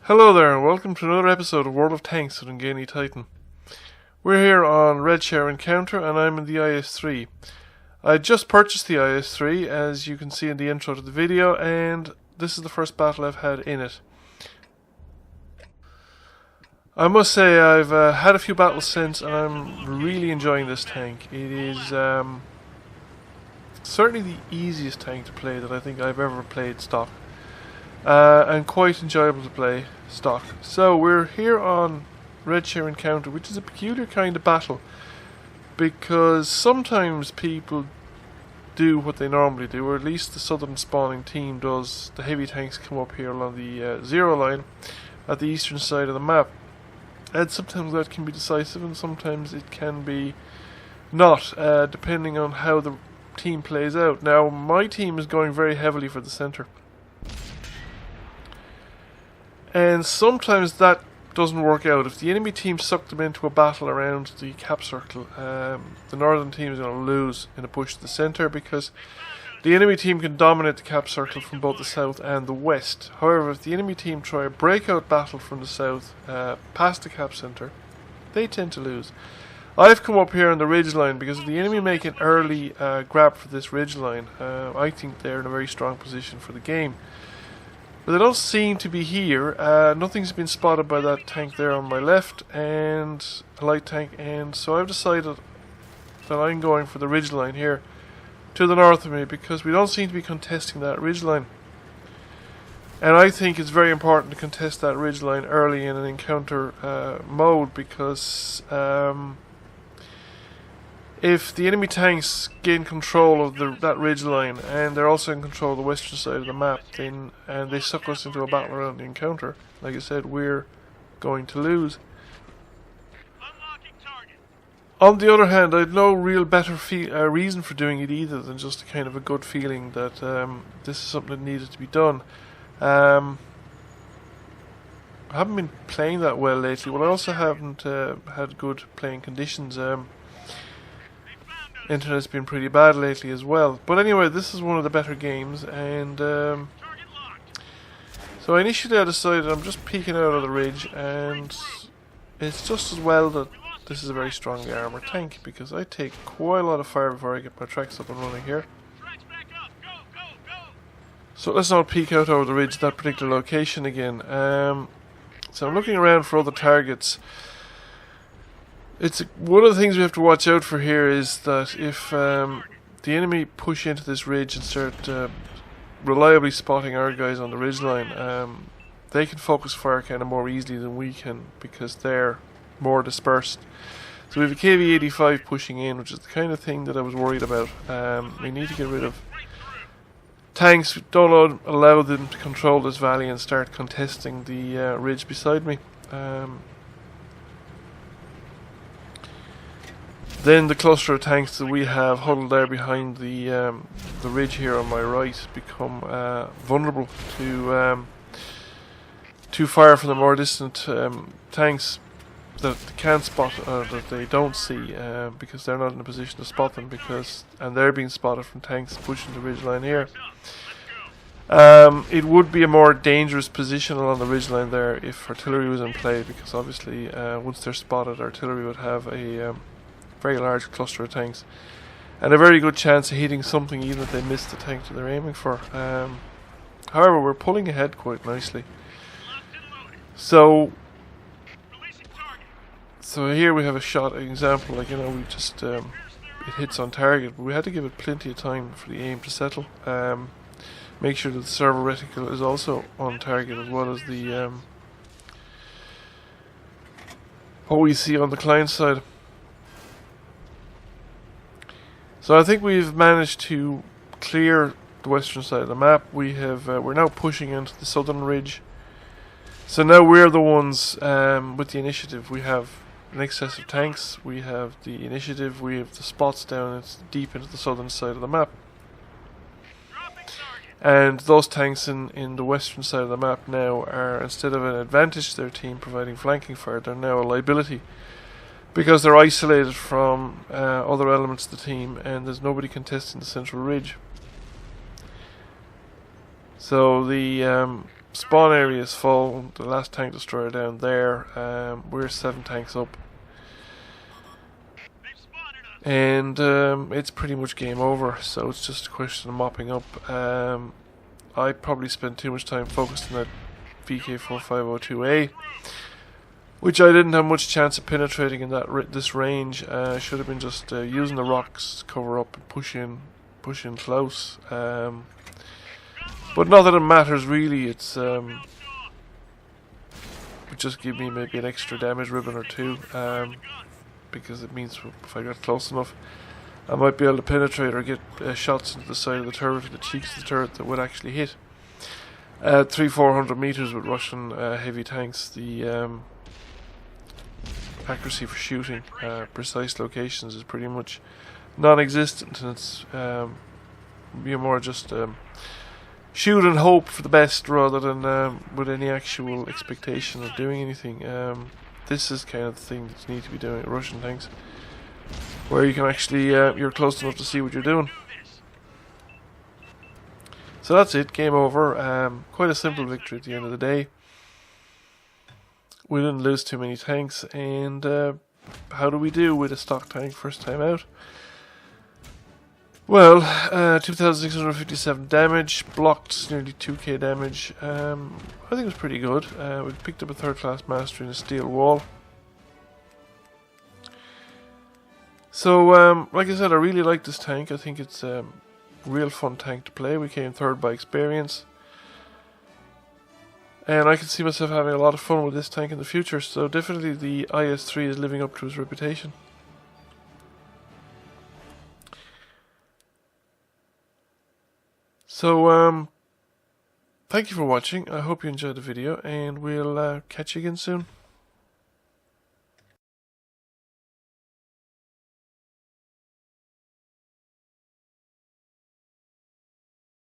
Hello there and welcome to another episode of World of Tanks with Ngani Titan. We're here on Redshire Encounter and I'm in the IS-3. I just purchased the IS-3 as you can see in the intro to the video, and this is the first battle I've had in it. I must say I've had a few battles since and I'm really enjoying this tank. It is certainly the easiest tank to play that I think I've ever played stock. And quite enjoyable to play stock. So we're here on Redshire Encounter, which is a peculiar kind of battle because sometimes people do what they normally do, or at least the southern spawning team does. The heavy tanks come up here along the zero line at the eastern side of the map, and sometimes that can be decisive and sometimes it can be not, depending on how the team plays out. Now my team is going very heavily for the centre, and sometimes that doesn't work out. If the enemy team suck them into a battle around the cap circle, the northern team is going to lose in a push to the centre because the enemy team can dominate the cap circle from both the south and the west. However, if the enemy team try a breakout battle from the south past the cap centre, they tend to lose. I've come up here on the ridge line because if the enemy make an early grab for this ridge line, I think they're in a very strong position for the game. But they don't seem to be here. Nothing's been spotted by that tank there on my left, and a light tank, and so I've decided that I'm going for the ridgeline here to the north of me because we don't seem to be contesting that ridgeline. And I think it's very important to contest that ridgeline early in an encounter mode because if the enemy tanks gain control of that ridge line and they're also in control of the western side of the map, then and they suck us into a battle around the encounter, like I said, we're going to lose. On the other hand, I had no real better reason for doing it either than just a kind of a good feeling that this is something that needed to be done. I haven't been playing that well lately. Well, I also haven't had good playing conditions. Internet's been pretty bad lately as well. But anyway, this is one of the better games, and so initially I decided I'm just peeking out of the ridge, and it's just as well that this is a very strongly armoured tank because I take quite a lot of fire before I get my tracks up and running here. So let's not peek out over the ridge, that particular location again. So I'm looking around for other targets. It's one of the things we have to watch out for here is that if the enemy push into this ridge and start reliably spotting our guys on the ridge line, they can focus fire kind of more easily than we can because they're more dispersed. So we have a KV-85 pushing in, which is the kind of thing that I was worried about. We need to get rid of tanks. Don't allow them to control this valley and start contesting the ridge beside me. Then the cluster of tanks that we have huddled there behind the ridge here on my right become vulnerable to fire from the more distant tanks that they can't spot, that they don't see, because they're not in a position to spot them and they're being spotted from tanks pushing the ridge line here. It would be a more dangerous position along the ridge line there if artillery was in play, because obviously once they're spotted, artillery would have a very large cluster of tanks and a very good chance of hitting something even if they miss the tank that they're aiming for. However, we're pulling ahead quite nicely. So here we have a shot example, like, you know, we just it hits on target, but we had to give it plenty of time for the aim to settle. Make sure that the servo reticle is also on target as well as the what we see on the client side. So I think we've managed to clear the western side of the map. We're now pushing into the southern ridge. So now we're the ones with the initiative. We have an excess of tanks, we have the initiative, we have the spots down deep into the southern side of the map. And those tanks in the western side of the map now are, instead of an advantage to their team providing flanking fire, they're now a liability, because they're isolated from other elements of the team and there's nobody contesting the central ridge. So the spawn area is full. The last tank destroyer down there. We're 7 tanks up. And it's pretty much game over, so it's just a question of mopping up. I probably spent too much time focused on that VK4502A, which I didn't have much chance of penetrating in this range. I should have been just using the rocks to cover up and push in close. But not that it matters really. It would just give me maybe an extra damage ribbon or two. Because it means if I got close enough, I might be able to penetrate or get shots into the side of the turret, or the cheeks of the turret that would actually hit. At 300-400 meters with Russian heavy tanks, the accuracy for shooting precise locations is pretty much non-existent, and it's you're more just shoot and hope for the best rather than with any actual expectation of doing anything. This is kind of the thing that you need to be doing at Russian tanks, where you can actually, you're close enough to see what you're doing. So that's it, game over. Quite a simple victory at the end of the day. We didn't lose too many tanks, and how do we do with a stock tank first time out? Well, 2,657 damage, blocked nearly 2k damage. I think it was pretty good. We picked up a 3rd class mastery in a steel wall. So, like I said, I really like this tank. I think it's a real fun tank to play. We came 3rd by experience. And I can see myself having a lot of fun with this tank in the future. So definitely the IS-3 is living up to its reputation. So, thank you for watching. I hope you enjoyed the video, and we'll catch you again soon.